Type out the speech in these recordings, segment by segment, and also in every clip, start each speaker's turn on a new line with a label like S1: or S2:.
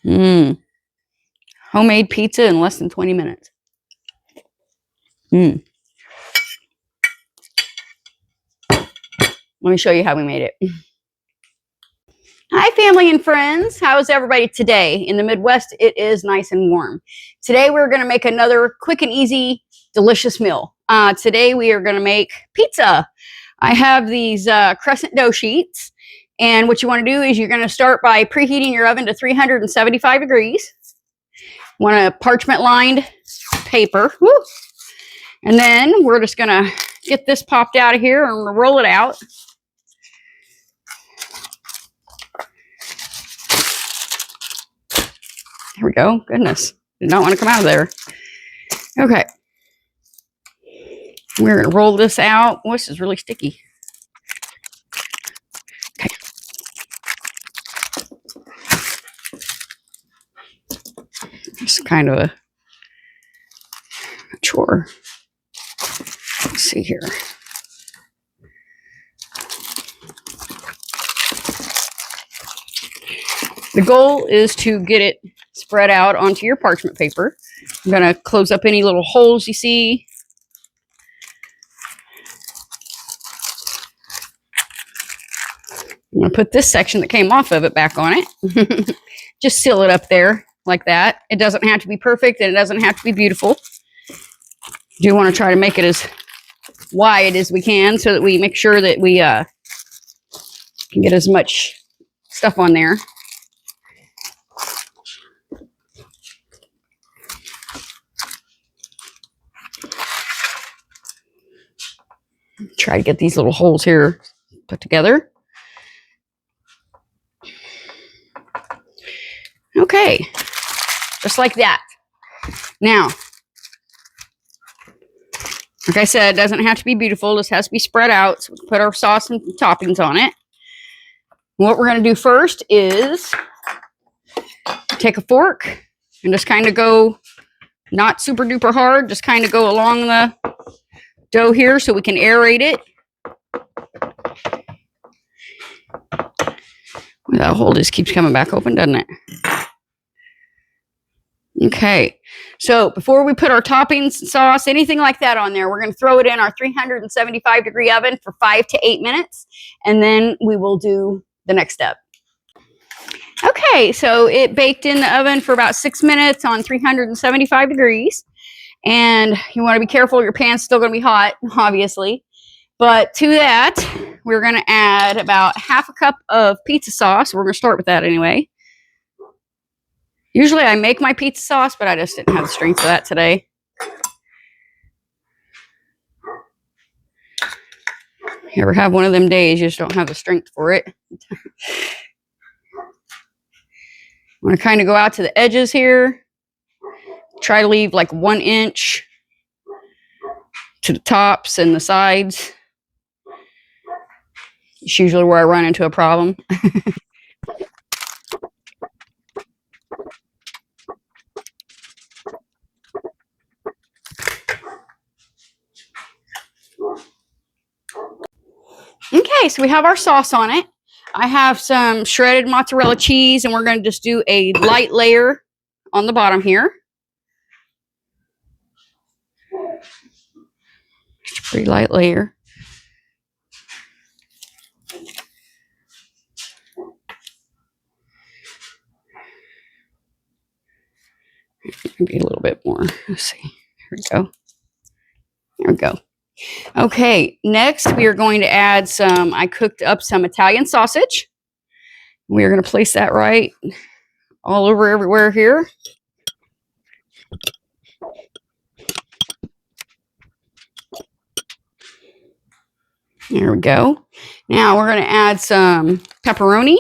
S1: Mmm. Homemade pizza in less than 20 minutes. Mmm. Let me show you how we made it. Hi, family and friends. How's everybody today? In the Midwest, it is nice and warm. Today, we're going to make another quick and easy, delicious meal. Today, we are going to make pizza. I have these crescent dough sheets. And what you want to do is you're going to start by preheating your oven to 375 degrees. You want a parchment lined paper. Woo. And then we're just going to get this popped out of here and roll it out. There we go. Goodness. Did not want to come out of there. Okay. We're going to roll this out. Oh, this is really sticky. Okay. It's kind of a chore. Let's see here. The goal is to get it spread out onto your parchment paper. I'm going to close up any little holes you see. I'm going to put this section that came off of it back on it. Just seal it up there like that. It doesn't have to be perfect and it doesn't have to be beautiful. Do want to try to make it as wide as we can so that we make sure that we can get as much stuff on there. Try to get these little holes here put together. Okay, just like that. Now, like I said, it doesn't have to be beautiful. This has to be spread out. So we can put our sauce and toppings on it. What we're going to do first is take a fork and just kind of go, not super duper hard, just kind of go along the dough here so we can aerate it. That hole just keeps coming back open, doesn't it? Okay, so before we put our toppings, sauce, anything like that on there, we're going to throw it in our 375 degree oven for 5 to 8 minutes, and then we will do the next step. Okay, so it baked in the oven for about 6 minutes on 375 degrees. And you want to be careful, your pan's still going to be hot, obviously. But to that, we're going to add about half a cup of pizza sauce. We're going to start with that anyway. Usually I make my pizza sauce, but I just didn't have the strength for that today. You ever have one of them days you just don't have the strength for it? I'm going to kind of go out to the edges here. Try to leave like 1 inch to the tops and the sides. It's usually where I run into a problem. Okay, so we have our sauce on it. I have some shredded mozzarella cheese, and we're going to just do a light layer on the bottom here. Just a pretty light layer. Maybe a little bit more. Let's see. Here we go. There we go. Okay, next we are going to add some, I cooked up some Italian sausage. We are going to place that right all over everywhere here. There we go. Now we're going to add some pepperoni.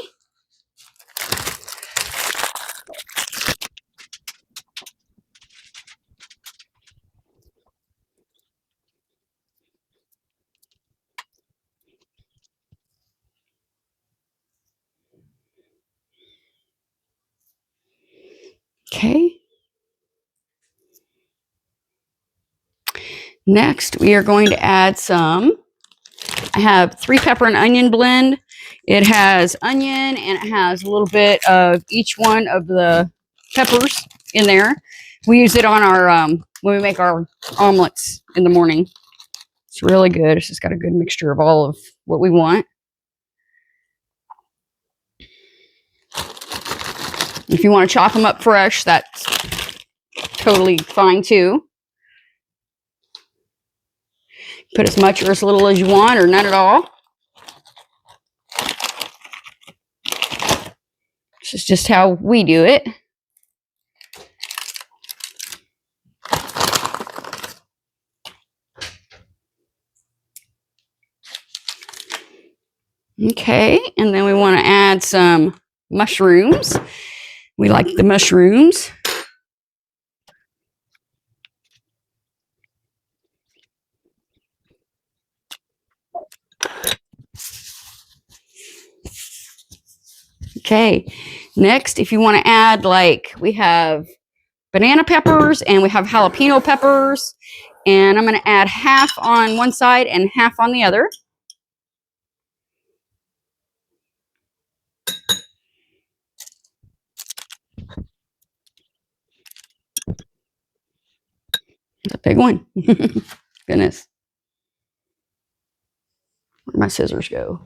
S1: Okay. Next, we are going to add some, I have 3 pepper and onion blend. It has onion and it has a little bit of each one of the peppers in there. We use it on our when we make our omelets in the morning. It's really good. It's just got a good mixture of all of what we want. If you want to chop them up fresh, that's totally fine too. Put as much or as little as you want, or none at all. This is just how we do it. Okay, and then we want to add some mushrooms. We like the mushrooms. Okay, next, if you want to add, like, we have banana peppers and we have jalapeno peppers, and I'm going to add half on one side and half on the other. It's a big one. Goodness. Where'd my scissors go?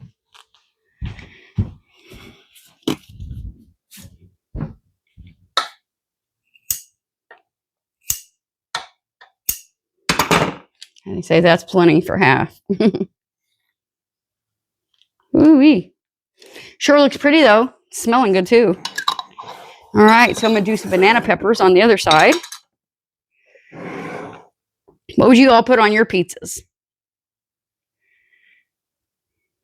S1: And they say that's plenty for half. Ooh-wee. Sure looks pretty though. It's smelling good too. All right, so I'm going to do some banana peppers on the other side. What would you all put on your pizzas?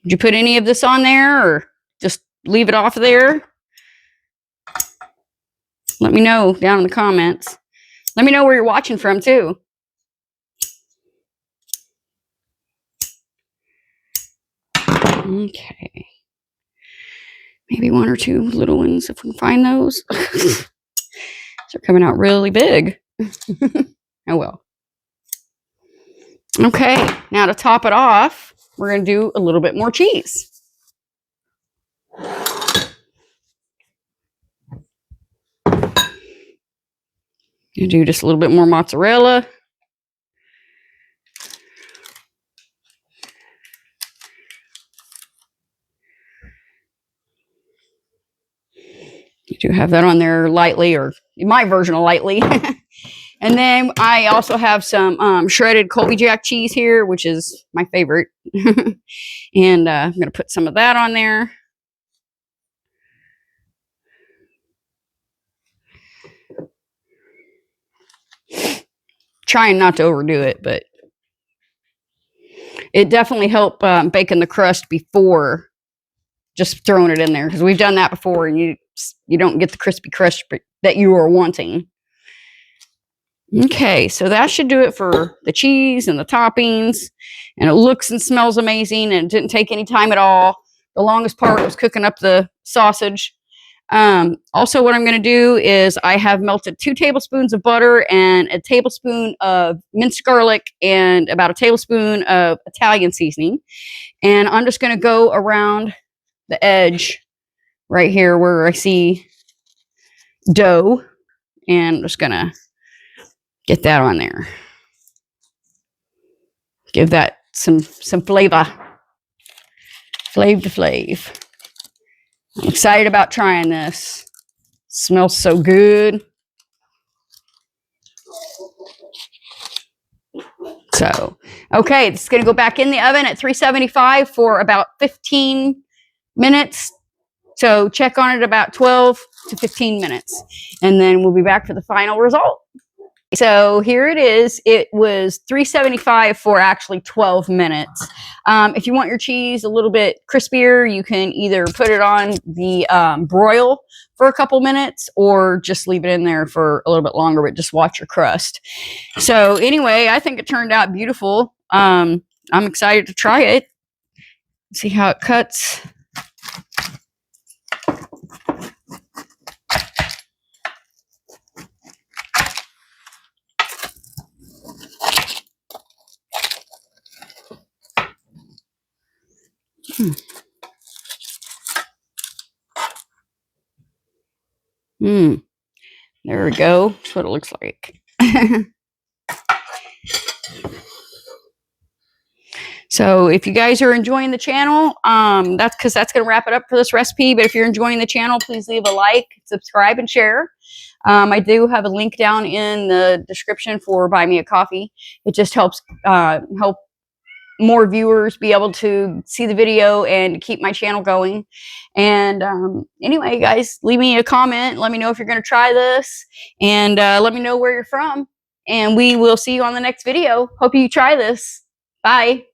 S1: Did you put any of this on there or just leave it off there? Let me know down in the comments. Let me know where you're watching from too. Okay. Maybe one or two little ones if we can find those. They're coming out really big. Oh well. Okay, now to top it off, we're going to do a little bit more cheese. You do just a little bit more mozzarella. You do have that on there lightly, or my version of lightly. And then I also have some shredded Colby Jack cheese here, which is my favorite. And I'm going to put some of that on there. Trying not to overdo it, but it definitely helped baking the crust before just throwing it in there, because we've done that before and you don't get the crispy crust that you are wanting. Okay, so that should do it for the cheese and the toppings, and it looks and smells amazing, and it didn't take any time at all. The longest part was cooking up the sausage. Also, what I'm going to do is I have melted 2 tablespoons of butter and a tablespoon of minced garlic and about a tablespoon of Italian seasoning, and I'm just going to go around the edge right here where I see dough, and I'm just going to get that on there. Give that some flavor. Flav. I'm excited about trying this. Smells so good. So, okay, it's going to go back in the oven at 375 for about 15 minutes. So check on it about 12 to 15 minutes. And then we'll be back for the final result. So here it is. It was 375 for actually 12 minutes. If you want your cheese a little bit crispier, you can either put it on the broil for a couple minutes or just leave it in there for a little bit longer, but just watch your crust. So anyway, I think it turned out beautiful. I'm excited to try it. See how it cuts. There we go. That's what it looks like. So if you guys are enjoying the channel, that's going to wrap it up for this recipe. But if you're enjoying the channel, please leave a like, subscribe, and share. I do have a link down in the description for Buy Me a Coffee. It just helps help more viewers be able to see the video and keep my channel going. And anyway, guys, leave me a comment. Let me know if you're going to try this, and let me know where you're from. And we will see you on the next video. Hope you try this. Bye.